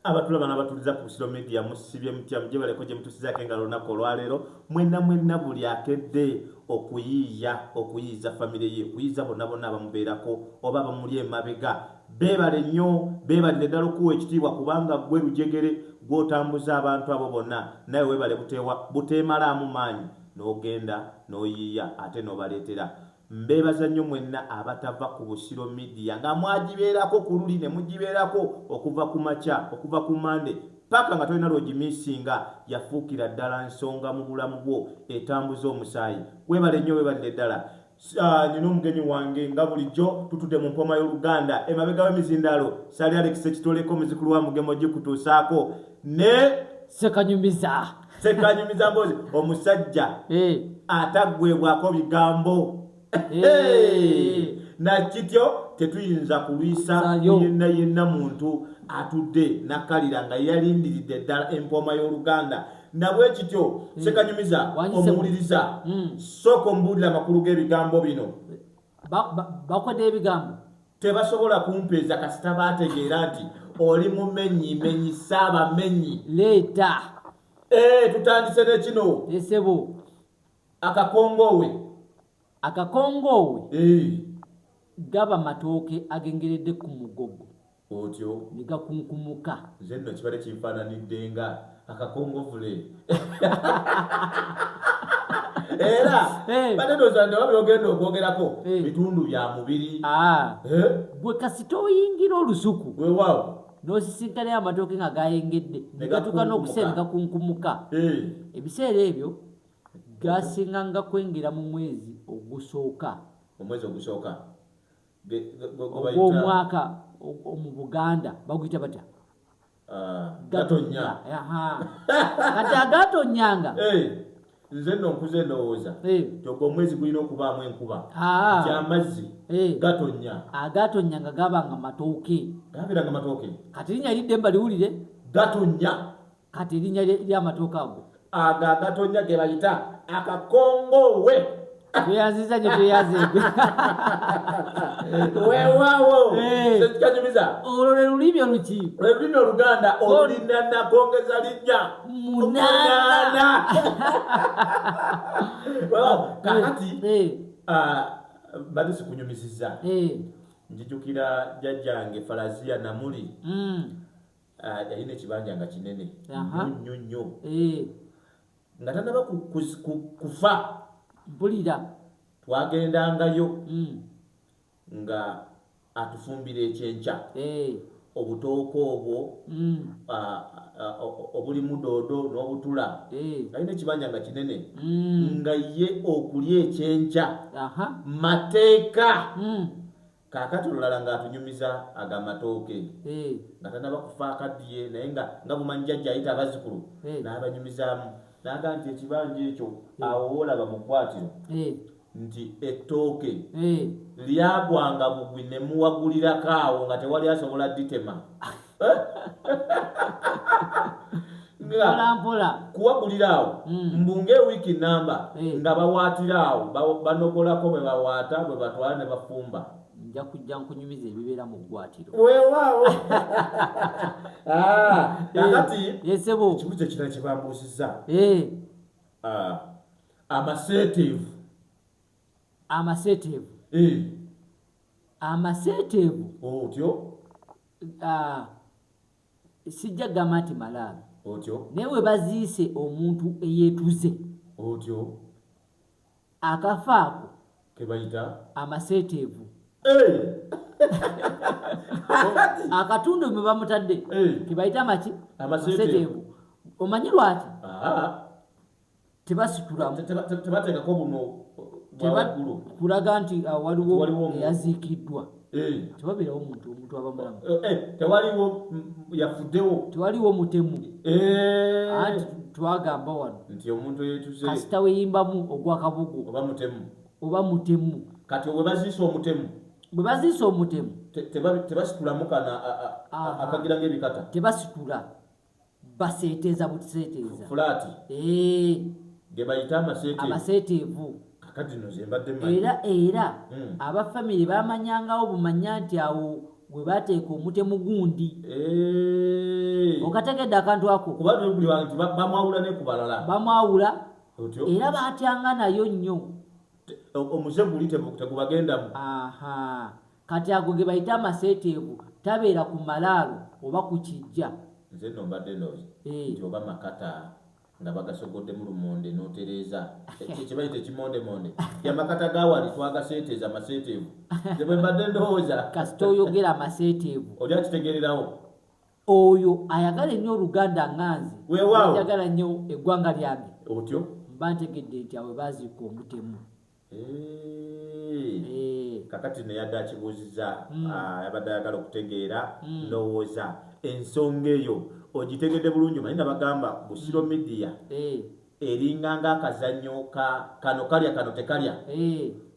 abatula bana batuliza ku social media musibye mutya muje baleko je mutusizako engalo lunaku olwaleero mwenna buli akedde okuyiiza famire ye kuyiiza bonna abamubeerako oba bamuli emabega beebale nnyo beebalire ddala okuwa ekitiibwa kubanga gwe lujegere gw'otambuza abantu abo bonna naye weebale buteemalaamu maanyi n'ogenda n'oyiiya ate n'obaleetera mbeebaza nnyo mwenna abatava ku busiro media nga mwagibeerako ku luli ne mugibeerako okuva ku makya okuva ku mande paka nga tolina lwogimiisinga yafuukira ddala nsonga mu bulamu bwo etambuza omusaayi weebale nnyo weebalire ddala nina omugenyi wange nga bulijjo tutudde mu mpoma y'oluganda emabega w'emizindalo Sali Alex ekitoleko muzikulu wa mugemo gikutuusaako ne Sekanyumiza mbozi omusajja ataggwebwako bigambo nakityo tetuyinza kulwisa yenna muntu atudde nakalira nga yalindiridde ddala empoma y'oluganda nabwe kityo Sekanyumiza omuwuliriza sooka omubuulira amakulu g'ebigambo bino bakodde ebigambo tebasobola kumpeeza kasita baategeera nti oli mumenyi saabamenyi leeta tutandise nekino esebo akakongoowe gaba matooke agengeredde ku mugogo otyo ne gakunkumuka nze nno kibale kinfaananidde nga akakongovule era banedoza nti oba byogenda okwogerako bitundu bya mubiri gwe kasita oyingira olusuku weewaawo n'osisinkanayo amatooke nga gayengedde ne gatuuka n'okuseera ne gakunkumuka ebiseera ebyo gasinganga kwengera mu mwezi ogusooka ogw'omwaka mu Buganda baguyita batya gatonya kati agatonyanga nze nno nkuze ndowooza kyogga omwezi gulina okubaamu enkuba kyamazzi gatonya agatonyanga gabanga matooke gabeeranga matooke kati erinnya eridde mbaliwulire gatonya kati erinnya ly'amatooke ago agatonya ge bayita akakongoowe tweyanziza nyo tweyanzegwe weewaawo Sekanyumiza olwo lwe lulimi oluki olulimi oluganda olulina nakongeza linnya munaana kakati badisi kunyumizizza njijukira jjajjange Falazia Namuli yalina ekibanja nga kinene nnyo nga tanaba kufa mpulira twagendangayo nga atufumbira ekyenkya obutooke obwo obulimu doodo n'obutula alina ekibanja nga kinene nga ye okulya ekyenkya mateeka kaakati olulala ng'atunyumiza agamatooke nga tanaba kufa akaddiye naye nga bumanyi jjajja ayita abazzukulu n'abanyumizaamu naga nti ekibanja ekyo awo olaba mu kkwatiriro nti ettooke lyagwanga bugwi ne muwagulirako awo nga tewali asobola dditema mpola kuwagulira awo mbunga ewiiki namba nga bawaatira awo banokolako bwe bawaata bwe batwala ne bafumba nja kujja nkunyumiza ebibeera mu ggwaatiro weewaawo kakati yesebo ekibuzo ekirala kye bambuuzizza amaseeteevu otyo sijja gamba nti malaabe otyo naye we baziise omuntu eyeetuze otyo akafa ako ke bayita amaseeteevu akatundu mwe bamutadde ke bayita amaki amaseeteevu omanyi lwaki tebasitulamu tebateekako buno kulaga nti waliwo eyaziikiddwa tewabeerawo omuntu abamulamu tewaliwo yafuddewo tewaliwo mutemu anti twagamba wano nti omuntu yeetuze kasita weyimbamu ogwakabugu oba mutemu kati bwe baziisa omutemu tebasitulamu kana akagira ng'ebikata tebasitula baseeteeza buseeteeza fulaati ge bayita amaseeteevu era abafamire bamanyangawo bumanya nti awo bwe bateeka omutemu gundi okategedde akantu ako kuba buli wantu bamwawula ne kubalala bamwawula otyo era batyanga nayo nnyo omuze guli tegubagendamu kati ago ge bayita amaseeteevu tabeera ku malaalo oba ku kijja nze nno mbadde noozi nti oba makata nga bagasogodde mu lumonde n'otereeza ekibayi tekimondemonde yamakata gawali twagaseeteeza amaseeteevu nze bwe mbadde ndowooza kasita oyogera amaseeteevu oli akitegererawo oyo ayagala ennyo oluganda nganzi weewaawo ayagala nnyo eggwanga lyange otyo mba ntegedde nti awe baziika omutemu kakati neyadde akibuuziza yabadde ayagala okutegeera ndowooza ensonga eyo ogitegedde bulungi manyi nabagamba Busiro Media eringanga akazannyo kano kalya kano tekalya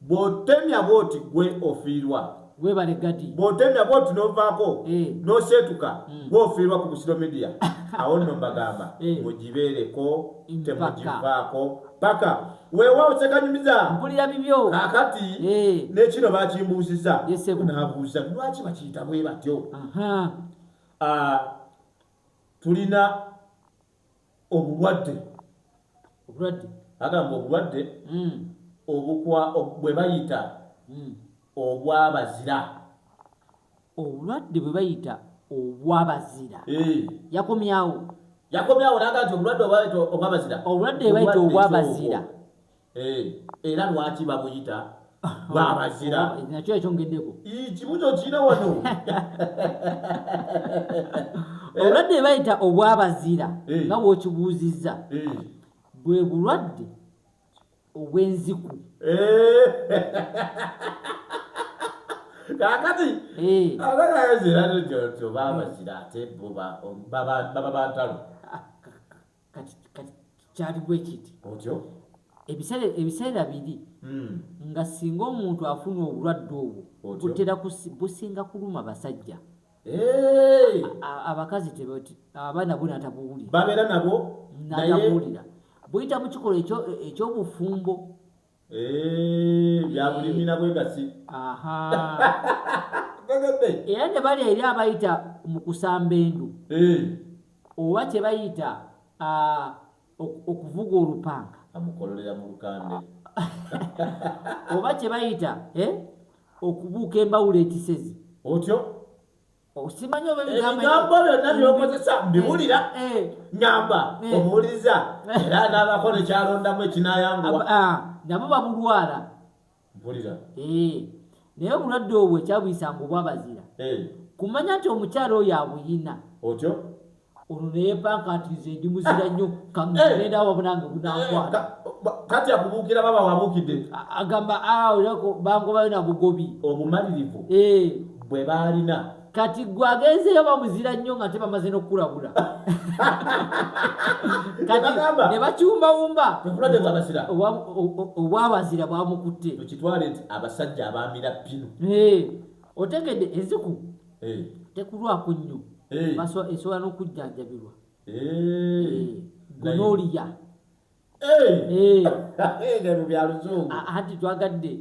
bw'otemya bw'oti gwe ofiirwa webale gadi bw'otemya bw'oti n'ovaako n'oseetuka gwe ofiirwa ku Busiro Media awo nno mbagamba mugibeereko temugivaako paka weewaawo sekanyumiza mpulira bibyo kakati n'ekino bakimbuuziza naabuuza lwaki bakiyita bwe batyo tulina obulwadde agamba obulwadde bwe bayita obwabazira obulwadde bwe bayita obwabazira yakomyawo naga nti obulwadde obwabazira obulwadde bwe bayita obwabazira era lwaki babuyita bwabazira nakyo ekyongeddeko kibuzo kiina wano obulwadde bwe bayita obwabazira nga bw'okibuuzizza bwe bulwadde obw'enziku kakati abagayozera nti obabazira ate baba bantalo kati kyali bwe kiti otyo ebiseera biri nga singa omuntu afuna obulwadde obwo butera businga kuluma basajja abakazi abaana bo natabuwulira babeera nabo natabuwulira buyita mu kikolo eky'obufumbo byabulimina bwegasi era ne bali eri abayita mu kusamba endu oba kye bayita okuvuga olupanga amukololera mu lukande oba kye bayita okubuuka embawula etisezi otyo osimanyi ebigambo byonna byokozesa mbiwulira ngamba omuwuliriza era naabako nekyalondamu ekinayanguwa nabo babulwala mpulira naye obulwadde obwo ekyabuyisanga obwabazira kumanya nti omukyala oyo abuyina otyo ono neyepanka nti nze ndi muzira nnyo kagenda wabunange gunankwata kati akubuukira baba wabuukidde agamba bangobayo na bugobi obumalirivu bwe baalina kati gwe agenzeyo bamuzira nnyo nga tebamaze n'okukulabula kati ne bakiwumbawumba obwabazira bwamukutte tukitwale nti abasajja abaamira pinu otegedde enziku tekulwako nnyo esobola n'okujjanjabirwa gonooliya mu byaluzungu anti twagadde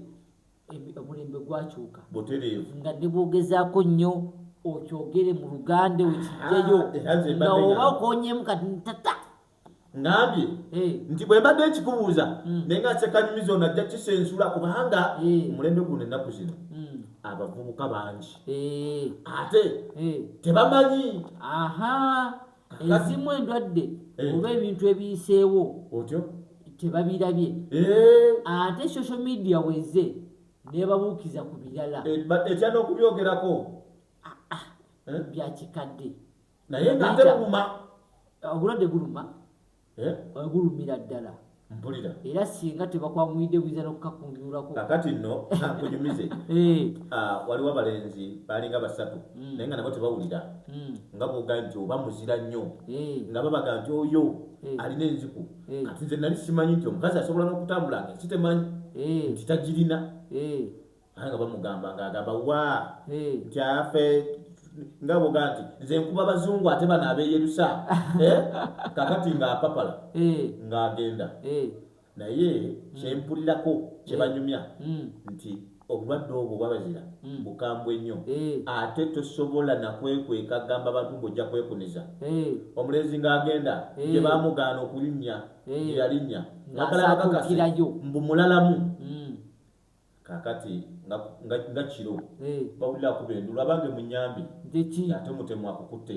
omulembe gwakyuka butereevu nga ne bwogezaako nnyo okyogere mu luganda wekijjayo nga oba okonyemu kati ntata ngambye nti bwe mbadde ekikubuuza naye nga sekanyumiza ono ajja kisensula kubanga omulembe guno ennaku zino abavubuka bangi ate tebamanyi ezimu endwadde oba ebintu ebiyiseewo otyo tebabirabye ate social media weze nebabuukiza ku birala etya n'okubyogerako byakikadde naye nga ate buluma obulwadde guluma gulumira ddala mpulira era singa tebakwamwidde bwiza n'okukakunyulako kakati nno nkunyumize waliwo abalenzi balinga basatu naye nga nabo tebawulira nga boga nti oba muzira nnyo nga babaga nti oyo alina enziku kati nze nali simanyi nti omukazi asobola n'okutambula nga ensi temanyi nti tagirina aye nga bamugamba ng'agamba wa nti afe nga boga nti nze nkuba abazungu ate bano abeeyerusa kakati ng'apapala ng'agenda naye kyempulirako kyebanyumya nti obulwadde obwo bwabazira bukambwe nnyo ate tosobola nakwekweka gamba abantu ng'ojja kwekuniza omulenzi ng'agenda gye baamugaana okulinnya gye yalinnya nakalakakasi mbu mulalamu kakati nga kiro bawulira akuba endulu abange mu nnyambi ate mutemu akukutte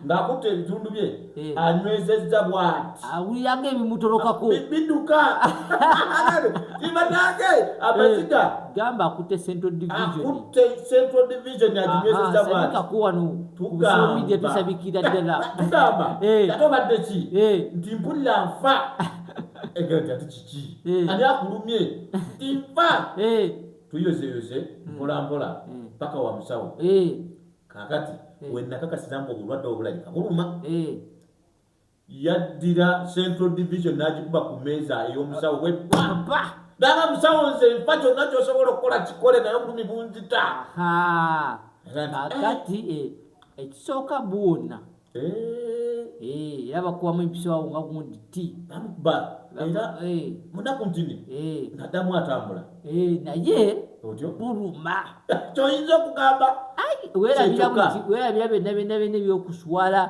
ng'akutte ebitundu bye anywezezza bw'ati awulira ng'ebimutolokako bidduka ibanage amaziga gamba akutte Central Division aginywezezza bw'ati wano social media tusabikira ddala tugamba ate obadde ki nti mpulira nfa egenda ati kiki ani akulumye nti nfa tuyozeyoze mpolampola paka wa musawo kakati wenakakasiza mbu obulwadde obulabika buluma yaddira Central Division n'agikuba ku meeza ey'omusawo bwepapa danga musawo nze nfa kyonna kyosobola okukola kikole naye obulumi bunzita kakati ekisooka bwonna era bakubamu empiso wawo nga gundi ti era munaku ntini naddamu atambula naye otyo buluma kyoyinza okugamba weerabira byonna ebyokuswala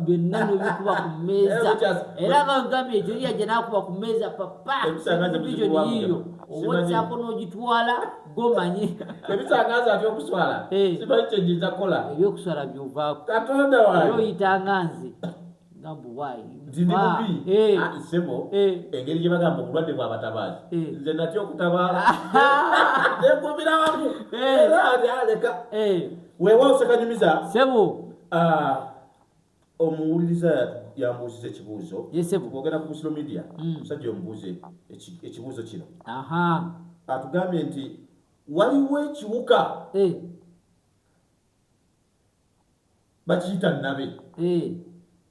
byonna nobikuba ku mmeeza era nga wegambye ekyo liyajja n'akuba ku mmeeza papa division yiyo owozaako n'ogitwala gomanyi ebisangaza ati okuswala simanyi kyenjinza kukola ebyokuswala byovaako katonda wange oyitanga nze gambuwayi ndi mubi sebo engeri gye bagamba obulwadde bw'abatabaazi nze natya okutabaala nekubira wamu aleka weewaawo sekanyumiza sebo omuwuliriza yambuuziza ekibuuzo ogenda ku social media omusajja omubuuze ekibuuzo kino aha atugambye nti waliwo ekiwuka bakiyita nabe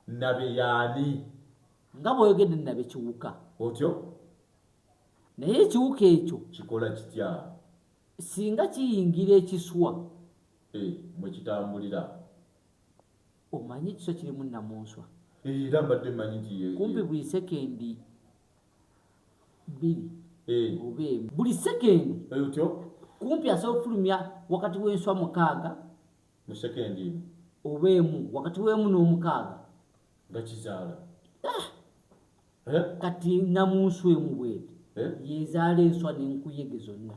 nabe yaani nga bw'oyogedde nabe kiwuka otyo naye ekiwuka ekyo kikola kitya singa kiyingira ekiswa mwe kitambulira omanyi ekiswa kirimu namunswa era mbadde mmanyi nti kumpi buli sekendi 2 oba emu buli sekendi otyo kumpi asobola okufulumya wakati w'enswa 6 mu sekendi oba emu wakati w'emu n'omukaaga nga kizaala kati namunswa emu bweti yezaala enswa n'enkuyege zonna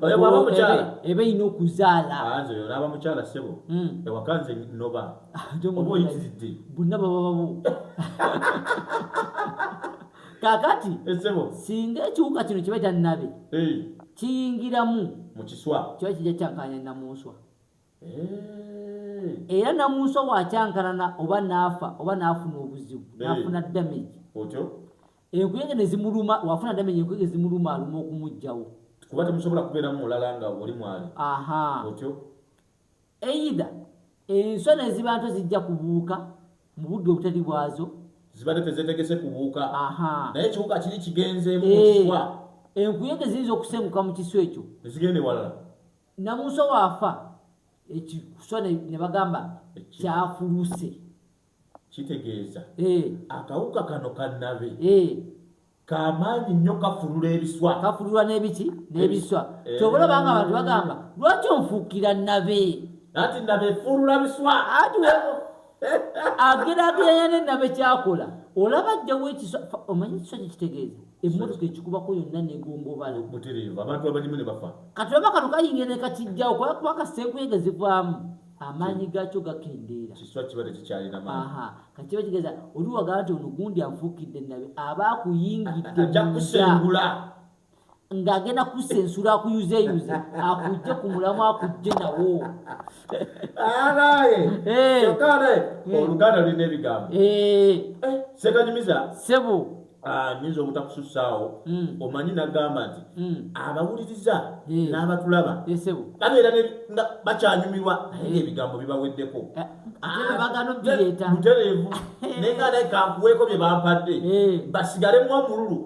oyo bwaba mukyala eba erina okuzaala nze oyo naaba mukyala ssebo ewaka nze noba oba oyitiridde bonna baba babo kakati essebo singa ekiwuka kino kiba kya nabe kiyingiramu mu kiswa kiba kijja kyankanya namunswa era namunswa wakyankanana oba naafa oba naafuna obuzibu naafuna damage otyo enkuyege nezimuluma wafuna damage enkuyege zimuluma aluma okumugjawo kuba temusobola kubeeramu mulala nga oli mwali otyo eida enswa neziba nto zijja kubuuka mu budde obutali bwazo zibadde tezetegese kubuuka naye ekiwuka kiri kigenzeemu mu kiswa enkuyege ziyinza okusenguka mu kiswa ekyo nezigende walala namunswa waafa ekiswa ne bagamba kyafuluse kitegeeza akawuka kano kannabe kamaanyi nnyo kafulula ebiswa kafulula n'ebiki n'ebiswa kyobola banga abantu bagamba lwaki onfuukira nabe anti nabe efulula biswa ati ageraageranya n'ennabe kyakola olaba ajjawo ekiswa omanyi ekiswa kyekitegeeza emmotoka ekikubako yonna negongobala butereevu abantu abalimu ne bafa kati oba kano kayingira ne kakijjawo kuba kasenkuyege zivaamu amaanyi gaakyo gakendeera kiswa kiba tekikyalina maanyi kati kiba kitegeeza oli wagamba nti ono gundi anfuukidde ennabe aba akuyingidde ajja kusengula ng'agenda kusensula akuyuzeyuze akujje ku mulamu akujje nawo alaye kyokale oluganda lulina ebigambo sekanyumiza sebo nyinza obutakusussaawo omanyi nagamba nti abawuliriza n'abatulaba babeera bakyanyumirwa naye ebigambo bibaweddeko butereevu naye nga naye kankuweeko bye bampadde basigalemu omululu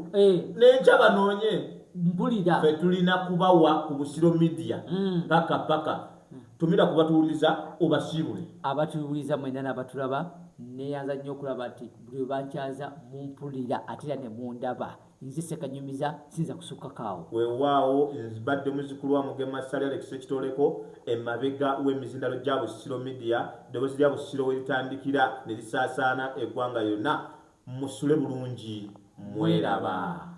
n'enkya banoonye mpulira fe tulina kubawa ku busiro media paka tumira kubatuwuliza obasiibule abatuwuliza mwena n'abatulaba neyanza nnyo okulaba nti buli bankyaza mumpulira ate era ne mundaba nze Ssekanyumiza sinza kusukkakaawo. Weewaawo nzibadde muzukulu wa Mugema Sali Alex ekitoleko emabega w'emizindalo gya Busiro Media ddoboozi lya Busiro we litandikira ne lisaasaana eggwanga yonna. Musule bulungi mweraba.